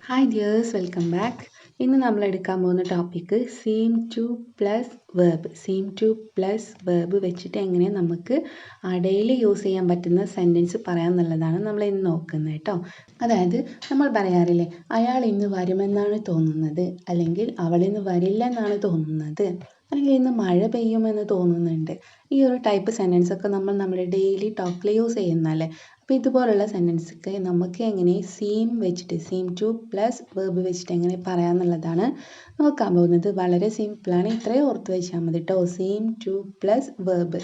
Hi dears, welcome back. ഇന്ന് നമ്മൾ എടുക്കാൻ പോകുന്ന topic same to plus verb. Same to plus verb വെച്ചിട്ട് എങ്ങനെ നമുക്ക് ഡെയിലി യൂസ് ചെയ്യാൻ പറ്റുന്ന സെൻറ്റൻസ് പറയാമെന്നുള്ളതാണ് നമ്മൾ ഇന്ന് നോക്കുന്നത് കേട്ടോ. അതായത് നമ്മൾ പറയാറില്ലേ, അയാൾ ഇന്ന് വരുമെന്നാണ് തോന്നുന്നത്, അല്ലെങ്കിൽ അവൾ ഇന്ന് വരില്ലെന്നാണ് തോന്നുന്നത്, അല്ലെങ്കിൽ ഇന്ന് മഴ പെയ്യുമെന്ന് തോന്നുന്നുണ്ട്. ഈ ഒരു ടൈപ്പ് സെൻറ്റൻസ് ഒക്കെ നമ്മൾ നമ്മുടെ ഡെയിലി ടോക്കിൽ യൂസ് ചെയ്യുന്നതല്ലേ. അപ്പോൾ ഇതുപോലുള്ള സെൻറ്റൻസൊക്കെ നമുക്ക് എങ്ങനെ സെയിം ടു പ്ലസ് വേർബ് വെച്ചിട്ട് എങ്ങനെ പറയാമെന്നുള്ളതാണ് നോക്കാൻ പോകുന്നത്. വളരെ സിമ്പിളാണ്, ഇത്രയും ഓർത്ത് വെച്ചാൽ മതി കേട്ടോ. Same to plus verb,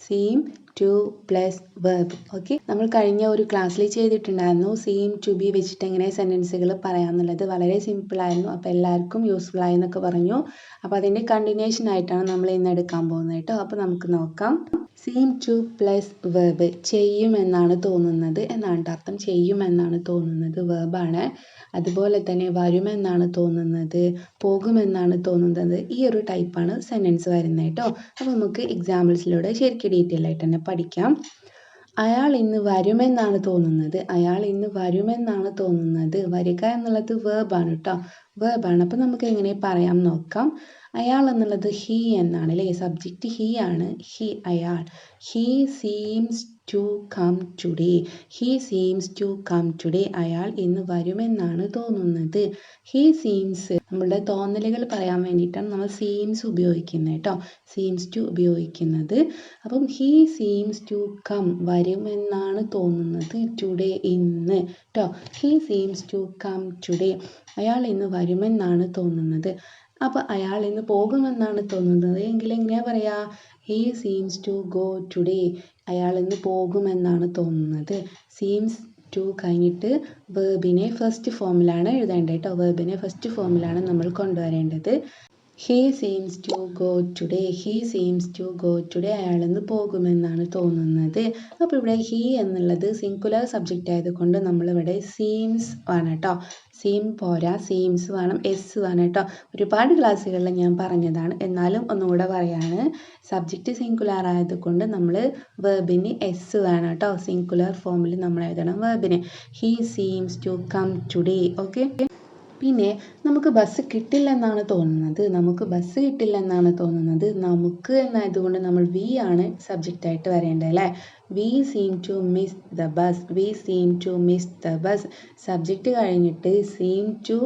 same to plus verb. Okay, നമ്മൾ കഴിഞ്ഞ ഒരു ക്ലാസ്സിൽ ചെയ്തിട്ടുണ്ടായിരുന്നു സെയിം ടു ബി വെച്ചിട്ട് എങ്ങനെ സെൻറ്റൻസുകൾ പറയാമെന്നുള്ളത്. വളരെ സിമ്പിളായിരുന്നു, അപ്പോൾ എല്ലാവർക്കും യൂസ്ഫുൾ ആയി എന്നൊക്കെ പറഞ്ഞു. അപ്പോൾ അതിൻ്റെ കണ്ടിന്യൂഷൻ ആയിട്ടാണ് നമ്മൾ ഇന്ന് എടുക്കാൻ പോകുന്നത് കേട്ടോ. അപ്പോൾ നമുക്ക് നോക്കാം. സെയിം ടു പ്ലസ് വേർബ്, ചെയ്യുമെന്നാണ് തോന്നുന്നത് എന്നാണ് അർത്ഥം. ചെയ്യുമെന്നാണ് തോന്നുന്നത് വേർബാണ്. അതുപോലെ തന്നെ വരുമെന്നാണ് തോന്നുന്നത്, പോകുമെന്നാണ് തോന്നുന്നത്. ഈ ഒരു ടൈപ്പാണ് സെൻറ്റൻസ് വരുന്നത് കേട്ടോ. അപ്പോൾ നമുക്ക് എക്സാമ്പിൾസിലൂടെ ശരിക്കും ഡീറ്റെയിൽ ആയിട്ട് തന്നെ പഠിക്കാം. അയാൾ ഇന്ന് വരുമെന്നാണ് തോന്നുന്നത്. അയാൾ ഇന്ന് വരുമെന്നാണ് തോന്നുന്നത്. വരിക എന്നുള്ളത് വേർബാണ് കേട്ടോ, വേർബാണ്. അപ്പോൾ നമുക്ക് എങ്ങനെ പറയാം നോക്കാം. അയാൾ എന്നുള്ളത് ഹീ എന്നാണ് അല്ലേ, സബ്ജക്റ്റ് ഹീ ആണ്. അയാൾ. He seems to come today. He seems to come today. അയാൾ ഇന്ന് വരുമെന്നാണ് തോന്നുന്നത്. ഹീ സീംസ്, നമ്മളുടെ തോന്നലുകൾ പറയാൻ വേണ്ടിയിട്ടാണ് നമ്മൾ സീംസ് ഉപയോഗിക്കുന്നത് കേട്ടോ. സീംസ് ടു ഉപയോഗിക്കുന്നത്. അപ്പം ഹീ സീംസ് ടു കം, വരുമെന്നാണ് തോന്നുന്നത്, ടുഡേ ഇന്ന് കേട്ടോ. He seems to come today. അയാൾ ഇന്ന് വരുമെന്നാണ് തോന്നുന്നത്. അപ്പോൾ അയാൾ ഇന്ന് പോകുമെന്നാണ് തോന്നുന്നത് എങ്കിൽ എങ്ങനെയാ പറയാ? He seems to go today. അയാൾ ഇന്ന് പോകുമെന്നാണ് തോന്നുന്നത്. സീംസ് ടു കഴിഞ്ഞിട്ട് വേർബിനെ ഫസ്റ്റ് ഫോമിലാണ് എഴുതേണ്ടത് കേട്ടോ. വേർബിനെ ഫസ്റ്റ് ഫോമിലാണ് നമ്മൾ കൊണ്ടുവരേണ്ടത്. He seems to go today. He seems to go today. അയാളിന്ന് പോകുമെന്നാണ് തോന്നുന്നത്. അപ്പോൾ ഇവിടെ ഹീ എന്നുള്ളത് സിംഗുലർ സബ്ജക്റ്റ് ആയതുകൊണ്ട് നമ്മളിവിടെ സീംസ് വേണം കേട്ടോ. സീം പോരാ, സീംസ് വേണം, എസ് വേണം കേട്ടോ. ഒരുപാട് ക്ലാസ്സുകളിൽ ഞാൻ പറഞ്ഞതാണ്, എന്നാലും ഒന്നുകൂടെ പറയാണ്. സബ്ജക്റ്റ് സിംഗുലർ ആയതുകൊണ്ട് നമ്മൾ വേർബിന് എസ് വേണം കേട്ടോ. സിംഗുലർ ഫോമിൽ നമ്മൾ എഴുതണം വേർബിന്. He seems to come today. Okay, പിന്നെ നമുക്ക് ബസ് കിട്ടില്ലെന്നാണ് തോന്നുന്നത്. നമുക്ക് ബസ് കിട്ടില്ലെന്നാണ് തോന്നുന്നത്. നമുക്ക് എന്നായതുകൊണ്ട് നമ്മൾ വി ആണ് സബ്ജക്റ്റായിട്ട് വരേണ്ടത് അല്ലേ. We seem to miss the bus. We seem to miss the bus. Subject കഴിഞ്ഞിട്ട് സീം ടു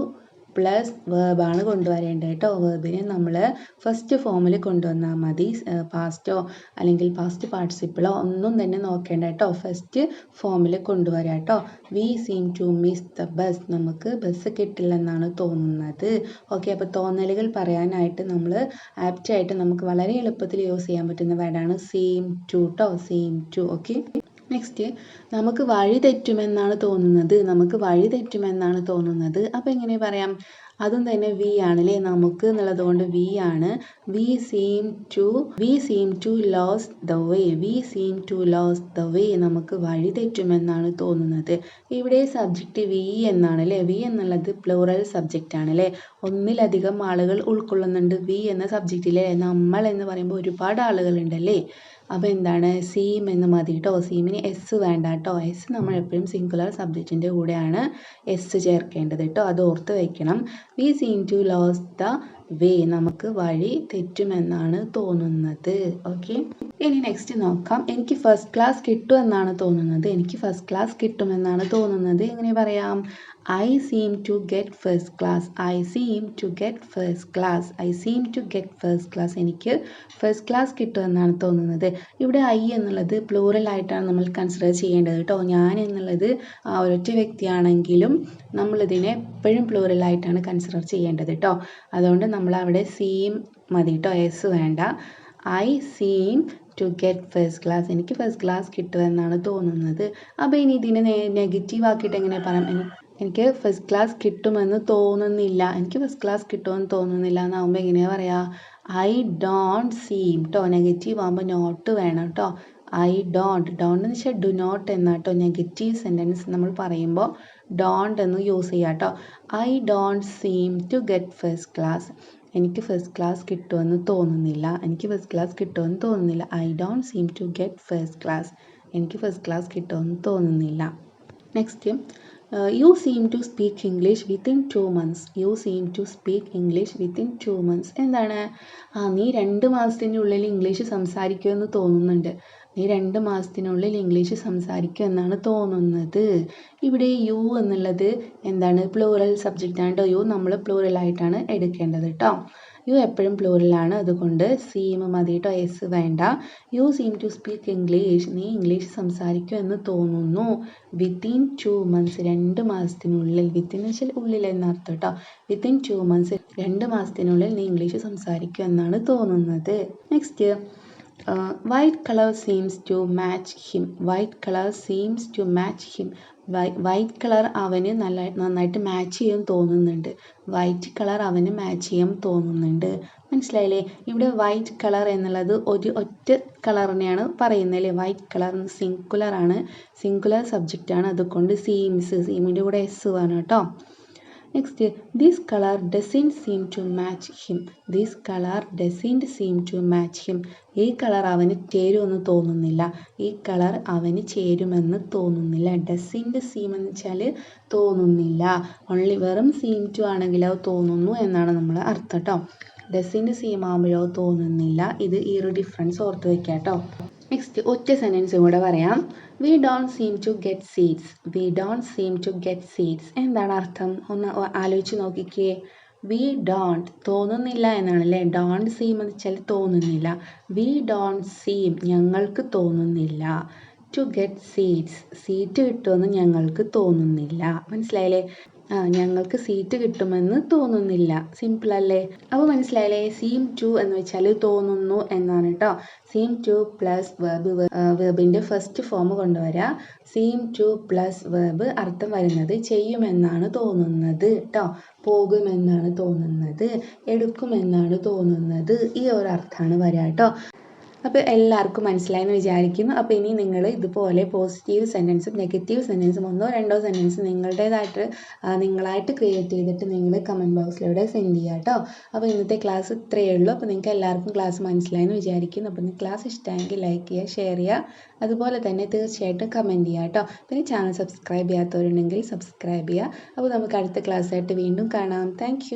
പ്ലസ് വേർബാണ് കൊണ്ടുവരേണ്ടത് കേട്ടോ. വേർബിനെ നമ്മൾ ഫസ്റ്റ് ഫോമിൽ കൊണ്ടുവന്നാൽ മതി. പാസ്റ്റോ അല്ലെങ്കിൽ പാസ്റ്റ് പാർട്ടിസിപ്പിളോ ഒന്നും തന്നെ നോക്കേണ്ട കേട്ടോ. ഫസ്റ്റ് ഫോമിൽ കൊണ്ടുവരാം കേട്ടോ. We seem to miss the bus. നമുക്ക് ബസ് കിട്ടില്ലെന്നാണ് തോന്നുന്നത്. ഓക്കെ, അപ്പോൾ തോന്നലുകൾ പറയാനായിട്ട് നമ്മൾ ആപ്റ്റായിട്ട് നമുക്ക് വളരെ എളുപ്പത്തിൽ യൂസ് ചെയ്യാൻ പറ്റുന്ന വേർഡാണ് സെയിം ടു കേട്ടോ. Same to. ഓക്കെ, നെക്സ്റ്റ്, നമുക്ക് വഴി തെറ്റുമെന്നാണ് തോന്നുന്നത്. നമുക്ക് വഴി തെറ്റുമെന്നാണ് തോന്നുന്നത്. അപ്പോൾ എങ്ങനെ പറയാം? അതും തന്നെ വി ആണല്ലേ, നമുക്ക് എന്നുള്ളത് കൊണ്ട് വി ആണ്. We seem to lose the way. We seem to lose the way. നമുക്ക് വഴി തെറ്റുമെന്നാണ് തോന്നുന്നത്. ഇവിടെ സബ്ജക്റ്റ് വി എന്നാണ് അല്ലേ. വി എന്നുള്ളത് പ്ലൂറൽ സബ്ജക്റ്റ് ആണല്ലേ. ഒന്നിലധികം ആളുകൾ ഉൾക്കൊള്ളുന്നുണ്ട് വി എന്ന സബ്ജക്റ്റിലെ. നമ്മൾ എന്ന് പറയുമ്പോൾ ഒരുപാട് ആളുകൾ ഉണ്ടല്ലേ. അപ്പോൾ എന്താണ്, സീം എന്ന് മതി കേട്ടോ. സീമിന് എസ് വേണ്ട കേട്ടോ. എസ് നമ്മൾ എപ്പോഴും സിംഗുലർ സബ്ജക്റ്റിൻ്റെ കൂടെയാണ് എസ് ചേർക്കേണ്ടത് കേട്ടോ. അത് ഓർത്ത് വയ്ക്കണം. We seem to lose the way. നമുക്ക് വഴി തെറ്റുമെന്നാണ് തോന്നുന്നത്. ഓക്കെ, ഇനി നെക്സ്റ്റ് നോക്കാം. എനിക്ക് ഫസ്റ്റ് ക്ലാസ് കിട്ടുമെന്നാണ് തോന്നുന്നത്. എനിക്ക് ഫസ്റ്റ് ക്ലാസ് കിട്ടുമെന്നാണ് തോന്നുന്നത്. എങ്ങനെ പറയാം? I seem to get first class. I seem to get first class. I seem to get first class. എനിക്ക് ഫസ്റ്റ് ക്ലാസ് കിട്ടുമെന്നാണ് തോന്നുന്നത്. ഇവിടെ ഐ എന്നുള്ളത് പ്ലൂറൽ ആയിട്ടാണ് നമ്മൾ കൺസിഡർ ചെയ്യേണ്ടത് കേട്ടോ. ഞാൻ എന്നുള്ളത് ഒരൊറ്റ വ്യക്തിയാണെങ്കിലും നമ്മളിതിനെ എപ്പോഴും പ്ലൂറൽ ആയിട്ടാണ് കൺസിഡർ ചെയ്യേണ്ടത് കേട്ടോ. അതുകൊണ്ട് നമ്മൾ അവിടെ സീം മതി കേട്ടോ, എസ് വേണ്ട. I seem to get first class. എനിക്ക് ഫസ്റ്റ് ക്ലാസ് കിട്ടുമെന്നാണ് തോന്നുന്നത്. അപ്പോൾ ഇനി ഇതിനെ നെഗറ്റീവ് ആക്കിയിട്ട് എങ്ങനെ പറയാം? എനിക്ക് ഫസ്റ്റ് ക്ലാസ് കിട്ടുമെന്ന് തോന്നുന്നില്ല. എനിക്ക് ഫസ്റ്റ് ക്ലാസ് കിട്ടുമെന്ന് തോന്നുന്നില്ല എന്നാകുമ്പോൾ എങ്ങനെയാണ് പറയുക? ഐ ഡോണ്ട് സീം കേട്ടോ. നെഗറ്റീവ് ആകുമ്പോൾ നോട്ട് വേണം കേട്ടോ. ഐ ഡോണ്ട് എന്ന് വെച്ചാൽ ഡു നോട്ട് എന്നാട്ടോ. നെഗറ്റീവ് സെൻറ്റൻസ് നമ്മൾ പറയുമ്പോൾ ഡോണ്ട് എന്ന് യൂസ് ചെയ്യാം കേട്ടോ. I don't seem to get first class. എനിക്ക് ഫസ്റ്റ് ക്ലാസ് കിട്ടുമെന്ന് തോന്നുന്നില്ല. എനിക്ക് ഫസ്റ്റ് ക്ലാസ് കിട്ടുമെന്ന് തോന്നുന്നില്ല. I don't seem to get first class. എനിക്ക് ഫസ്റ്റ് ക്ലാസ് കിട്ടുമെന്ന് തോന്നുന്നില്ല. Next, you seem to speak English within 2 months. You seem to speak English within 2 months. എന്താണ്? നീ 2 മാസത്തിൻ്റെ ഉള്ളിൽ ഇംഗ്ലീഷ് സംസാരിക്കുമെന്ന് തോന്നുന്നുണ്ട്. നീ 2 മാസത്തിനുള്ളിൽ ഇംഗ്ലീഷ് സംസാരിക്കും എന്നാണ് തോന്നുന്നത്. ഇവിടെ യു എന്നുള്ളത് എന്താണ്? പ്ലൂറൽ സബ്ജക്റ്റ് ആണ് കേട്ടോ. യു നമ്മൾ പ്ലൂറലായിട്ടാണ് എടുക്കേണ്ടത് കേട്ടോ. യു എപ്പോഴും പ്ലൂറലാണ്, അതുകൊണ്ട് സീം മതി കേട്ടോ, എസ് വേണ്ട. You seem to speak English, നീ ഇംഗ്ലീഷ് സംസാരിക്കും എന്ന് തോന്നുന്നു. വിത്തിൻ 2 months, 2 മാസത്തിനുള്ളിൽ. വിത്തിൻ എന്ന് വെച്ചാൽ ഉള്ളിൽ എന്നർത്ഥം കേട്ടോ. വിത്തിൻ 2 months, 2 മാസത്തിനുള്ളിൽ നീ ഇംഗ്ലീഷ് സംസാരിക്കും എന്നാണ് തോന്നുന്നത്. Next, white colour seems to match him. White colour seems to match him. White colour അവന് നന്നായിട്ട് മാച്ച് ചെയ്യും തോന്നുന്നുണ്ട്. വൈറ്റ് കളർ അവന് മാച്ച് ചെയ്യും തോന്നുന്നുണ്ട്. മനസ്സിലായില്ലേ? ഇവിടെ വൈറ്റ് കളർ എന്നുള്ളത് ഒറ്റ കളറിനെയാണ് പറയുന്നത് അല്ലേ. വൈറ്റ് കളർ സിംഗുലർ ആണ്, സിംഗുലർ സബ്ജക്റ്റ് ആണ്, അതുകൊണ്ട് സീമിൻ്റെ കൂടെ എസ് വേണം കേട്ടോ. Next, this colour doesn't seem to match him. This colour doesn't seem to match him. ഈ കളർ അവന് ചേരുമെന്ന് തോന്നുന്നില്ല. ഈ കളർ അവന് ചേരുമെന്ന് തോന്നുന്നില്ല. ഡസൻറ്റ് സീം എന്ന് വെച്ചാൽ തോന്നുന്നില്ല. ഓൺലി വെറും സീം ടു ആണെങ്കിലോ തോന്നുന്നു എന്നാണ് നമ്മൾ അർത്ഥം കേട്ടോ. ഡസൻറ്റ് സീം ആകുമ്പോഴോ തോന്നുന്നില്ല. ഈ ഒരു ഡിഫറൻസ് ഓർത്ത് വയ്ക്കാം കേട്ടോ. നെക്സ്റ്റ്, ഒറ്റ സെൻറ്റൻസും കൂടെ പറയാം. We don't seem to get seeds. We don't seem to get seeds. എന്താണ് അർത്ഥം? ഒന്ന് ആലോചിച്ച് നോക്കിക്കേ. വി ഡോണ്ട് തോന്നുന്നില്ല എന്നാണ് അല്ലേ. ഡോണ്ട് സീം എന്ന് വെച്ചാൽ തോന്നുന്നില്ല. വി ഡോണ്ട് സീം ഞങ്ങൾക്ക് തോന്നുന്നില്ല. ടു ഗെറ്റ് സീറ്റ്സ് സീറ്റ് കിട്ടുമെന്ന് ഞങ്ങൾക്ക് തോന്നുന്നില്ല. മനസ്സിലായില്ലേ? ഞങ്ങൾക്ക് സീറ്റ് കിട്ടുമെന്ന് തോന്നുന്നില്ല. സിമ്പിൾ അല്ലേ? അപ്പോൾ മനസ്സിലായില്ലേ? സീം ടു എന്ന് വെച്ചാൽ തോന്നുന്നു എന്നാണ് കേട്ടോ. സീം ടു പ്ലസ് വേർബിൻ്റെ ഫസ്റ്റ് ഫോം കൊണ്ടുവരാ. സീം ടു പ്ലസ് വേർബ് അർത്ഥം വരുന്നത് ചെയ്യുമെന്നാണ് തോന്നുന്നത് കേട്ടോ. പോകുമെന്നാണ് തോന്നുന്നത്, എടുക്കുമെന്നാണ് തോന്നുന്നത്, ഈ ഒരു അർത്ഥമാണ് വരിക കേട്ടോ. അപ്പോൾ എല്ലാവർക്കും മനസ്സിലായെന്ന് വിചാരിക്കുന്നു. അപ്പോൾ ഇനി നിങ്ങൾ ഇതുപോലെ പോസിറ്റീവ് സെൻറ്റൻസും നെഗറ്റീവ് സെൻറ്റൻസും 1-2 സെൻറ്റൻസ് നിങ്ങളായിട്ട് ക്രിയേറ്റ് ചെയ്തിട്ട് നിങ്ങൾ കമൻറ്റ് ബോക്സിലൂടെ സെൻഡ് ചെയ്യുക കേട്ടോ. അപ്പോൾ ഇന്നത്തെ ക്ലാസ് ഇത്രയേ ഉള്ളൂ. അപ്പോൾ നിങ്ങൾക്ക് എല്ലാവർക്കും ക്ലാസ് മനസ്സിലായെന്ന് വിചാരിക്കുന്നു. അപ്പോൾ നിങ്ങൾക്ക് ക്ലാസ് ഇഷ്ടമെങ്കിൽ ലൈക്ക് ചെയ്യുക, ഷെയർ ചെയ്യുക, അതുപോലെ തന്നെ തീർച്ചയായിട്ടും കമൻറ്റ് ചെയ്യുക കേട്ടോ. പിന്നെ ചാനൽ സബ്സ്ക്രൈബ് ചെയ്യാത്തവരുണ്ടെങ്കിൽ സബ്സ്ക്രൈബ് ചെയ്യുക. അപ്പോൾ നമുക്ക് അടുത്ത ക്ലാസ്സായിട്ട് വീണ്ടും കാണാം. താങ്ക്